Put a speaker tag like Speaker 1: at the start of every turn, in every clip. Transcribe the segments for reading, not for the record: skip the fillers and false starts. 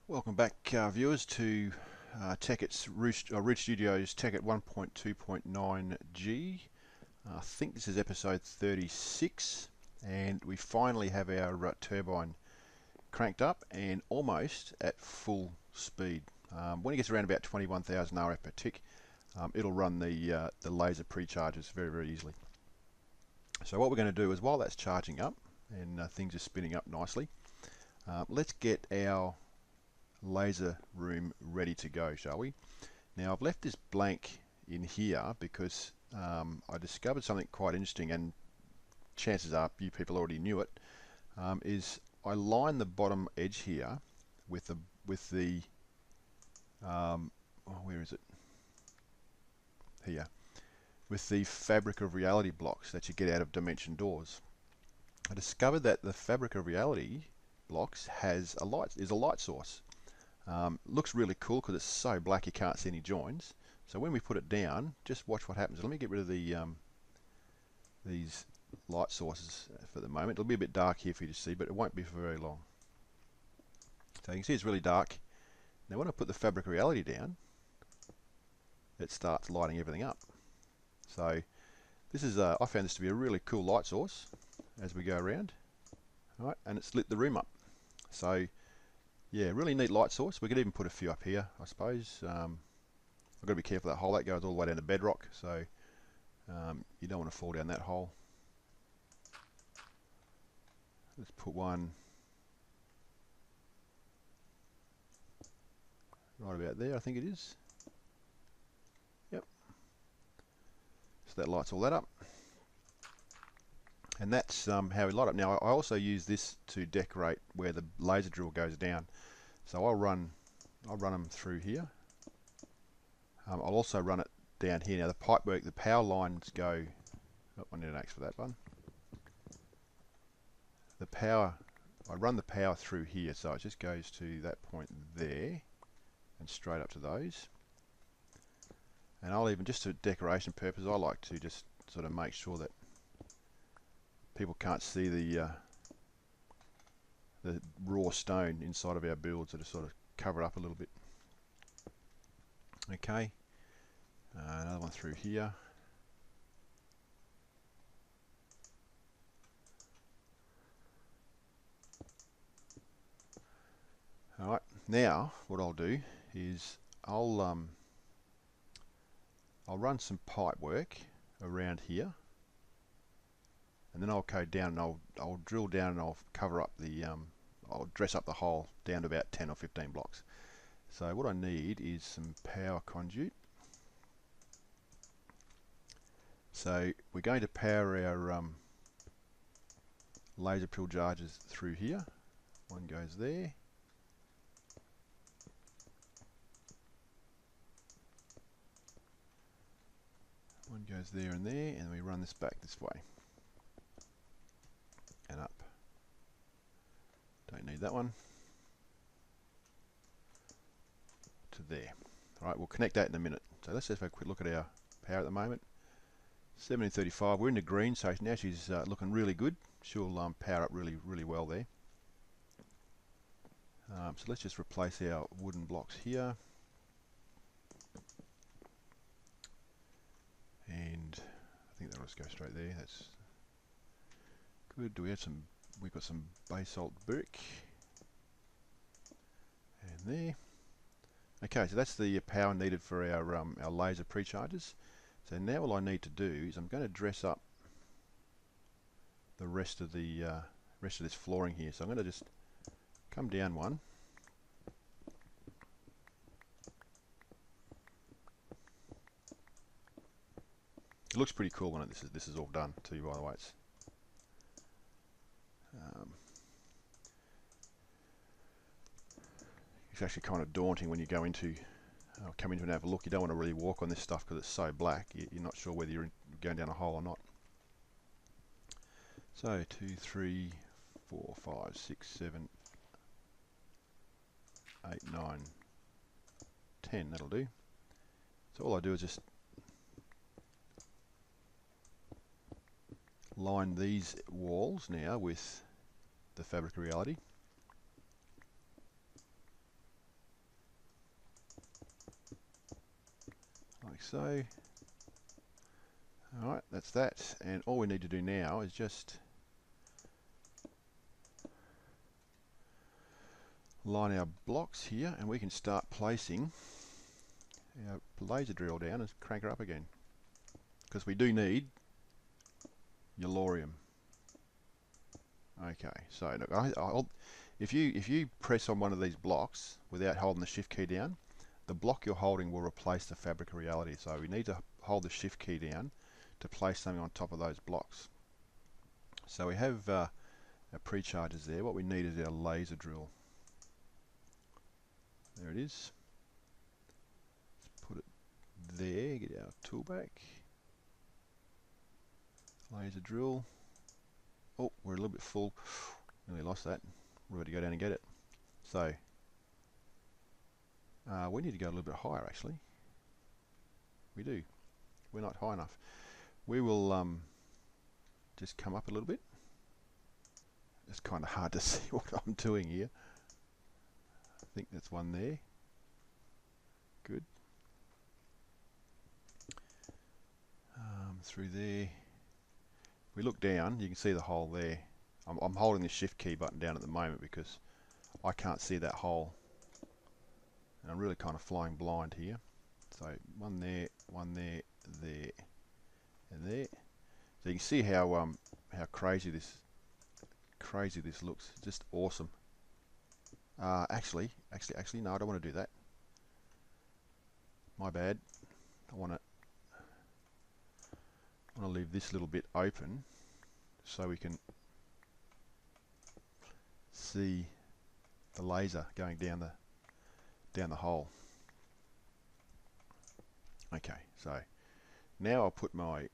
Speaker 1: Welcome back, viewers, to Tekkit's Ridge Studios Tekkit 1.2.9G. I think this is episode 36, and we finally have our turbine cranked up and almost at full speed. When it gets around about 21,000 RF per tick, it'll run the laser PreChargers very easily. So what we're going to do is, while that's charging up and things are spinning up nicely, let's get our laser room ready to go, shall we? Now, I've left this blank in here because I discovered something quite interesting, and chances are you people already knew it. Is I line the bottom edge here with the where is it? Here, with the fabric of reality blocks that you get out of dimension doors. I discovered that the fabric of reality blocks is a light source. Looks really cool because it's so black you can't see any joins. So when we put it down, just watch what happens. Let me get rid of the these light sources for the moment. It'll be a bit dark here for you to see, but it won't be for very long. So you can see it's really dark. Now when I put the fabric of reality down, it starts lighting everything up. So this is I found this to be a really cool light source as we go around. All right, and it's lit the room up. So yeah, really neat light source. We could even put a few up here, I suppose. I've got to be careful of that hole. That goes all the way down to bedrock, so you don't want to fall down that hole. Let's put one right about there, I think it is. Yep. So that lights all that up. And that's how we light up. Now, I also use this to decorate where the laser drill goes down. So I'll run them through here. I'll also run it down here. Now the pipework, the power lines go. Oh, I need an axe for that one. The power, I run the power through here, so it just goes to that point there, and straight up to those. And I'll even, just for decoration purposes, I like to just sort of make sure that people can't see the raw stone inside of our builds, so to sort of cover it up a little bit. Okay, another one through here. Alright, now what I'll do is I'll run some pipe work around here, and then I'll go down and I'll drill down and I'll cover up the I'll dress up the hole down to about 10 or 15 blocks. So what I need is some power conduit. So we're going to power our laser PreChargers through here. One goes there. One goes there, and we run this back this way and up. Don't need that one. To there. Alright, we'll connect that in a minute. So let's just have a quick look at our power at the moment. 1735, we're in the green, so now she's looking really good. She'll power up really well there. So let's just replace our wooden blocks here. And I think that'll just go straight there. That's good. Do we have some? We've got some basalt brick. And there. Okay, so that's the power needed for our laser PreChargers. So now all I need to do is I'm going to dress up the rest of this flooring here. So I'm going to just come down one. It looks pretty cool when this is all done too, by the way. It's actually kind of daunting when you go into come into and have a look. You don't want to really walk on this stuff because it's so black. You're not sure whether you're going down a hole or not. So 2, 3, 4, 5, 6, 7, 8, 9, 10. That'll do. So all I do is just line these walls now with the fabric of reality. like so. Alright, that's that, and all we need to do now is just line our blocks here, and we can start placing our laser drill down and crank her up again, because we do need yellorium. Okay, so look, if you press on one of these blocks without holding the shift key down, the block you're holding will replace the fabric of reality. So we need to hold the shift key down to place something on top of those blocks. So we have our PreChargers there. What we need is our laser drill. There it is. Let's put it there, get our tool back. Laser drill. Oh, we're a little bit full. Nearly lost that. We're going to go down and get it. So we need to go a little bit higher, actually. We do. We're not high enough. We will just come up a little bit. It's kind of hard to see what I'm doing here. I think that's one there. Good. Through there. If we look down, you can see the hole there. I'm holding the shift key button down at the moment because I can't see that hole. And I'm really kind of flying blind here. So one there, there, and there. So you can see how crazy this looks. It's just awesome. Actually, no, I don't want to do that. My bad. I want to leave this little bit open so we can see the laser going down the hole. Okay, so now I'll put my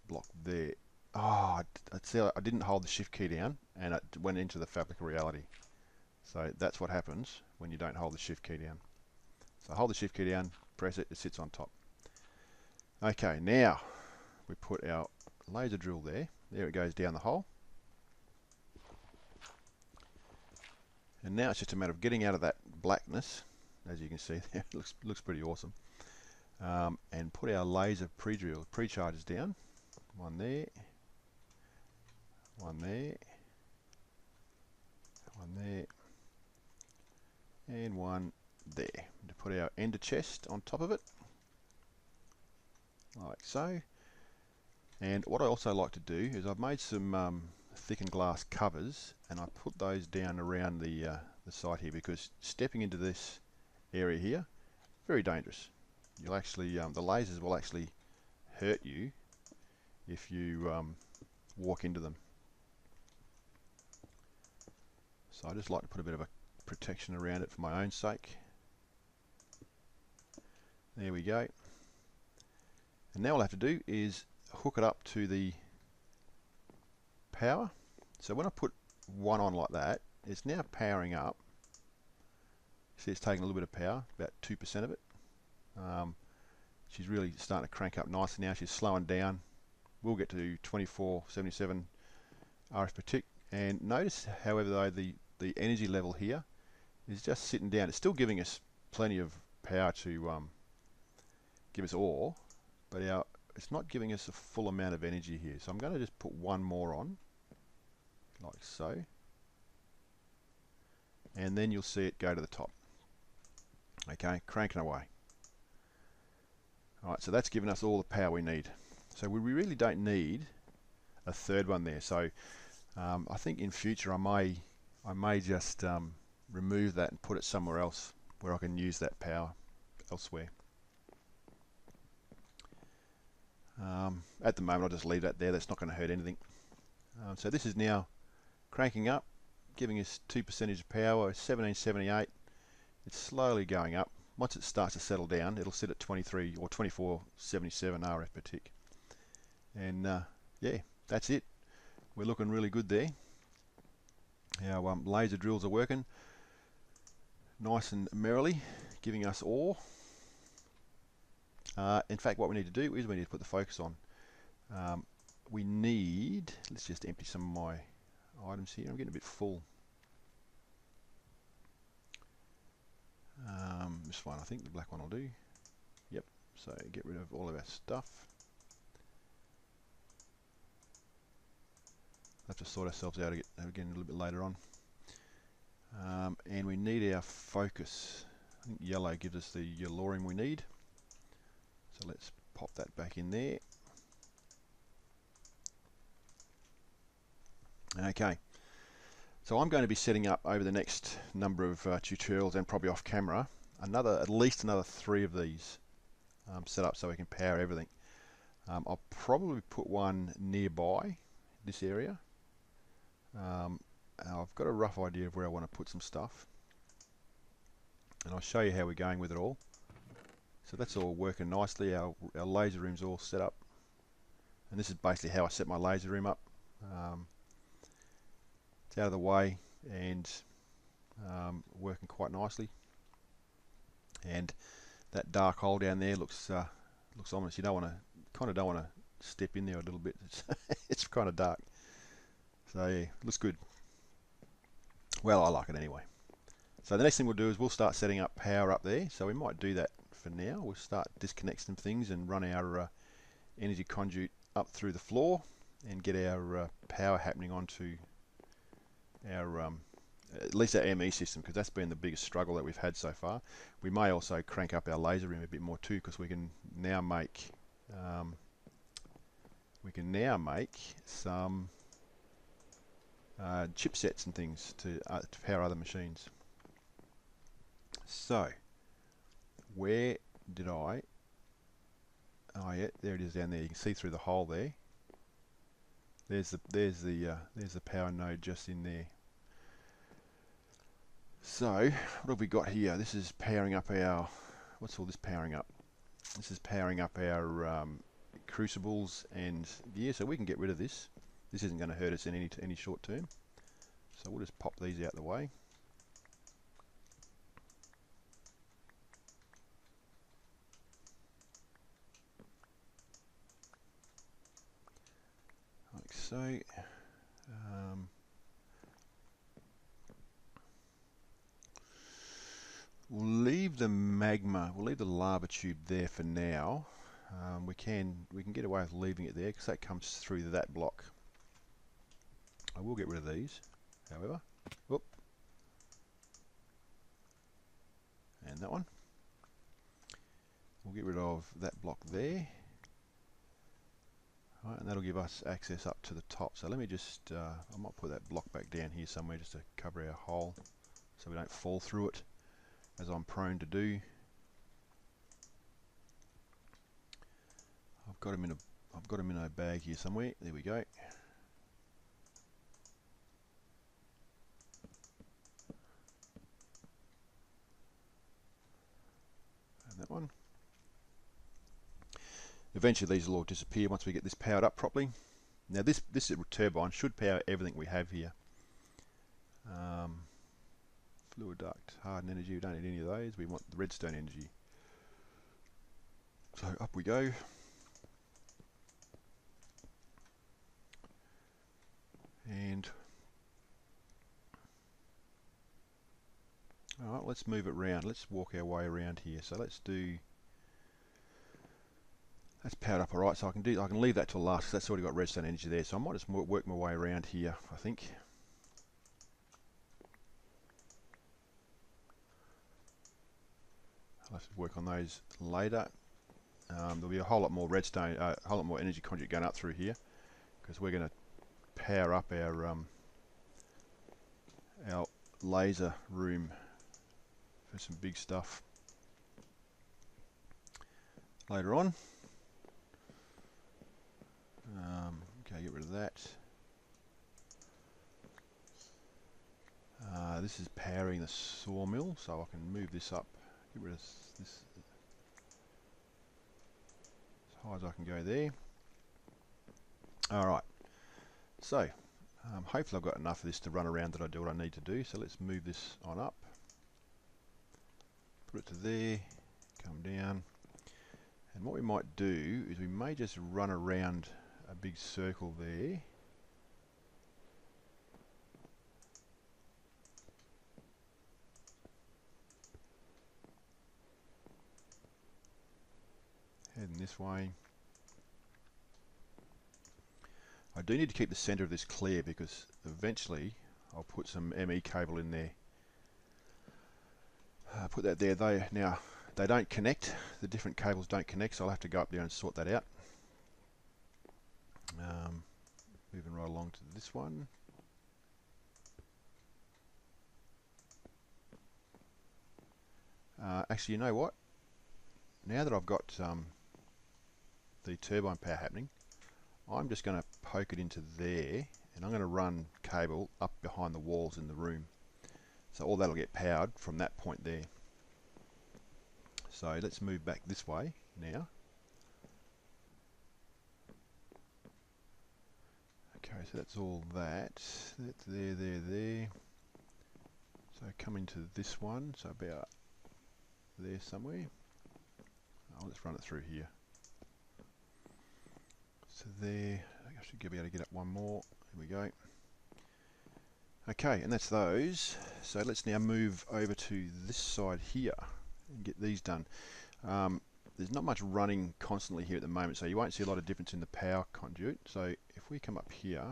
Speaker 1: block there. Oh, I didn't hold the shift key down and it went into the fabric of reality. So that's what happens when you don't hold the shift key down. So hold the shift key down, press it, it sits on top. Okay, now we put our laser drill there. There it goes down the hole. And now it's just a matter of getting out of that blackness, as you can see there. It looks pretty awesome. And put our laser PreChargers down. One there, one there, one there, and one there. To put our ender chest on top of it, like so. And what I also like to do is I've made some thickened glass covers, and I put those down around the site here, because stepping into this area here, very dangerous. You'll actually, the lasers will actually hurt you if you walk into them. So I just like to put a bit of a protection around it for my own sake. There we go. And now all I have to do is hook it up to the power. So when I put one on like that, it's now powering up. See, it's taking a little bit of power, about 2% of it. She's really starting to crank up nicely now. She's slowing down. We'll get to 2477 RF per tick. And notice, however, though, the energy level here is just sitting down. It's still giving us plenty of power to give us ore, but it's not giving us a full amount of energy here. So I'm going to just put one more on, like so. And then you'll see it go to the top. Okay, cranking away. Alright, so that's given us all the power we need. So we really don't need a third one there. So I think in future I may just remove that and put it somewhere else where I can use that power elsewhere. At the moment I'll just leave that there. That's not going to hurt anything. So this is now cranking up, giving us 2% of power, 1778. It's slowly going up. Once it starts to settle down, it'll sit at 23 or 2477 RF per tick. And yeah, that's it. We're looking really good there. Our laser drills are working nice and merrily, giving us ore. In fact, what we need to do is we need to put the focus on. We need, let's just empty some of my items here. I'm getting a bit full. This one, I think the black one will do. Yep, So get rid of all of our stuff. Have to sort ourselves out again a little bit later on. And we need our focus. I think yellow gives us the yellorium we need. So let's pop that back in there. Okay. So I'm going to be setting up over the next number of tutorials and probably off camera at least another 3 of these set up so we can power everything. I'll probably put one nearby this area. I've got a rough idea of where I want to put some stuff, and I'll show you how we're going with it all. So that's all working nicely. Our laser room's all set up, and this is basically how I set my laser room up. It's out of the way and working quite nicely. And that dark hole down there looks ominous. You don't want to step in there a little bit. It's kind of dark. So yeah, looks good. Well, I like it anyway. So the next thing we'll do is we'll start setting up power up there. So we might do that for now. We'll start disconnecting some things and run our energy conduit up through the floor and get our power happening onto our at least our ME system, because that's been the biggest struggle that we've had so far. We may also crank up our laser room a bit more too, because we can now make some chipsets and things to power other machines. So where did I? Oh yeah, there it is down there. You can see through the hole there. There's the power node just in there. So what have we got here? This is powering up our, what's all this powering up? This is powering up our crucibles, and yeah, so we can get rid of this. This isn't going to hurt us in any short term. So we'll just pop these out the way. Like so. We'll leave the magma, we'll leave the lava tube there for now. We can get away with leaving it there because that comes through that block. I will get rid of these, however. Whoop. And that one. We'll get rid of that block there. Right, and that'll give us access up to the top. So let me just, I might put that block back down here somewhere just to cover our hole so we don't fall through it, as I'm prone to do. I've got them in a bag here somewhere. There we go. And that one. Eventually these will all disappear once we get this powered up properly. Now this turbine should power everything we have here. Fluid duct, hardened energy, we don't need any of those. We want the redstone energy. So up we go. And alright, let's move it around. Let's walk our way around here. So let's powered up alright, so I can leave that till last because that's already got redstone energy there. So I might just work my way around here, I think. I'll have to work on those later. There'll be a whole lot more redstone, a whole lot more energy conduit going up through here, because we're going to power up our laser room for some big stuff later on. Okay, get rid of that. This is powering the sawmill, so I can move this up. Get rid of this as high as I can go there. Alright, so hopefully I've got enough of this to run around that I do what I need to do. So let's move this on up. Put it to there, come down. And what we might do is we may just run around a big circle there. Heading this way. I do need to keep the centre of this clear because eventually I'll put some ME cable in there. Put that there. They don't connect. The different cables don't connect, so I'll have to go up there and sort that out. Moving right along to this one. Actually, you know what? Now that I've got the turbine power happening, I'm just going to poke it into there, and I'm going to run cable up behind the walls in the room. So all that'll get powered from that point there. So let's move back this way now. Okay, so that's all that. That's there. So come into this one, so about there somewhere. Oh, let's run it through here. So there, I should be able to get up one more. Here we go. Okay, and that's those. So let's now move over to this side here and get these done. There's not much running constantly here at the moment, so you won't see a lot of difference in the power conduit. So if we come up here,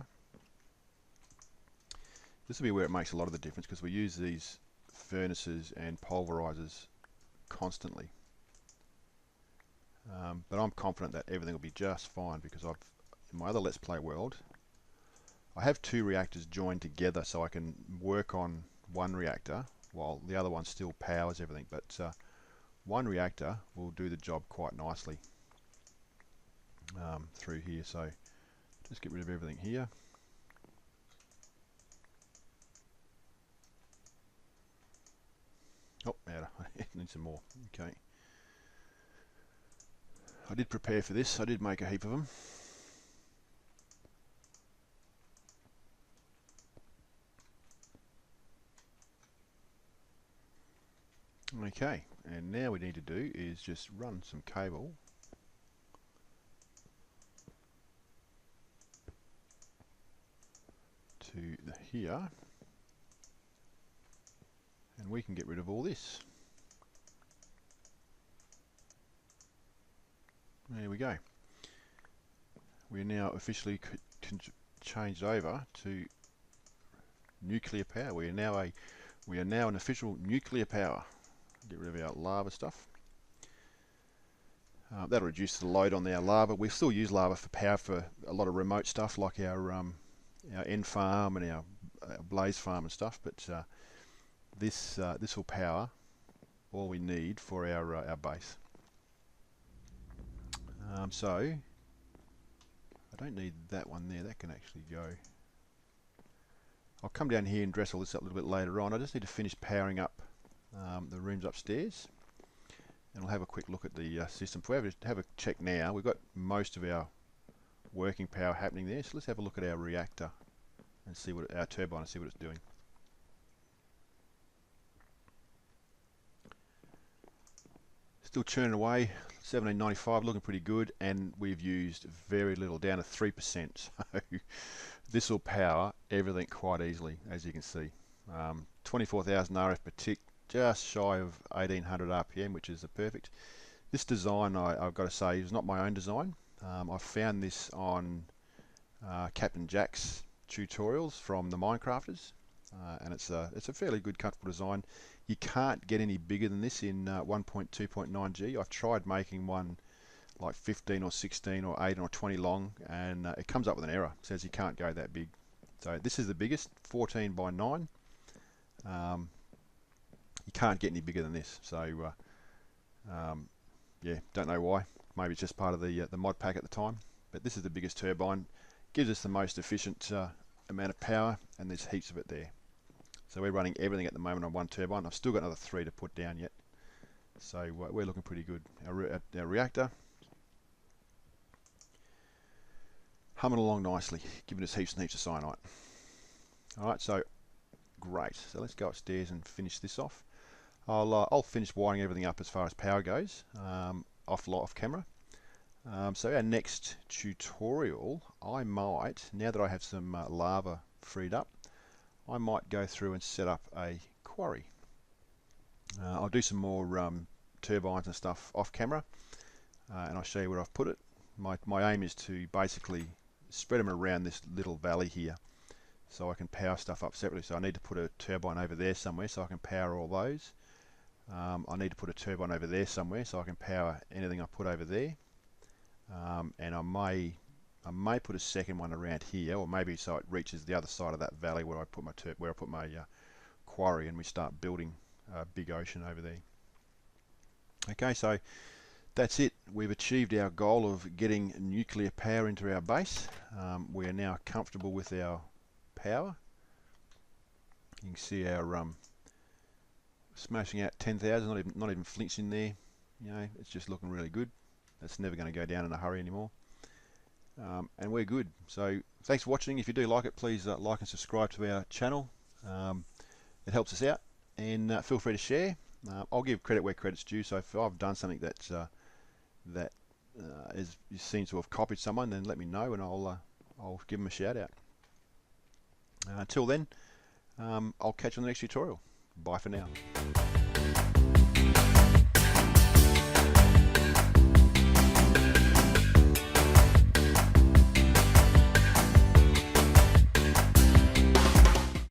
Speaker 1: this will be where it makes a lot of the difference because we use these furnaces and pulverizers constantly. But I'm confident that everything will be just fine because in my other Let's Play world, I have two reactors joined together so I can work on one reactor while the other one still powers everything. But one reactor will do the job quite nicely through here. So just get rid of everything here. Oh, I need some more. Okay. I did prepare for this. I did make a heap of them. Okay, and now we need to do is just run some cable to here, and we can get rid of all this. There we go. We're now officially changed over to nuclear power. We are now an official nuclear power. Get rid of our lava stuff. That'll reduce the load on our lava. We still use lava for power for a lot of remote stuff like our end farm and our blaze farm and stuff. But this will power all we need for our base. So I don't need that one there. That can actually go. I'll come down here and dress all this up a little bit later on. I just need to finish powering up the rooms upstairs, and we'll have a quick look at the system. If we have a check now, we've got most of our working power happening there. So let's have a look at our reactor and see what our turbine and see what it's doing. Still churning away, 1795, looking pretty good, and we've used very little, down to 3%. So this will power everything quite easily, as you can see. 24,000 RF per tick, just shy of 1800 RPM, which is perfect. This design, I've got to say, is not my own design. I found this on Captain Jack's tutorials from the Minecrafters, and it's a fairly good, comfortable design. You can't get any bigger than this in 1.2.9G. I've tried making one like 15 or 16 or 18 or 20 long, and it comes up with an error. It says you can't go that big. So this is the biggest, 14 by 9. You can't get any bigger than this. So yeah, don't know why. Maybe it's just part of the mod pack at the time. But this is the biggest turbine. Gives us the most efficient amount of power, and there's heaps of it there. So we're running everything at the moment on one turbine. I've still got another 3 to put down yet. So we're looking pretty good. Our reactor humming along nicely, giving us heaps and heaps of cyanide. Alright, so great. So let's go upstairs and finish this off. I'll finish wiring everything up as far as power goes, off camera. So our next tutorial, I might, now that I have some lava freed up, I might go through and set up a quarry. I'll do some more turbines and stuff off camera. and I'll show you where I've put it. My aim is to basically spread them around this little valley here, so I can power stuff up separately. So I need to put a turbine over there somewhere so I can power all those. I need to put a turbine over there somewhere so I can power anything I put over there. And I may put a second one around here, or maybe so it reaches the other side of that valley where I put my quarry, and we start building a big ocean over there. Okay, so that's it. We've achieved our goal of getting nuclear power into our base. We are now comfortable with our power. You can see our smashing out 10,000, not even flinching there. You know, it's just looking really good. That's never going to go down in a hurry anymore. And we're good. So thanks for watching. If you do like it, please like and subscribe to our channel. It helps us out, and feel free to share. I'll give credit where credit's due. So if I've done something that you seem to have copied someone, then let me know, and I'll give them a shout out. Until then, I'll catch you on the next tutorial. Bye for now.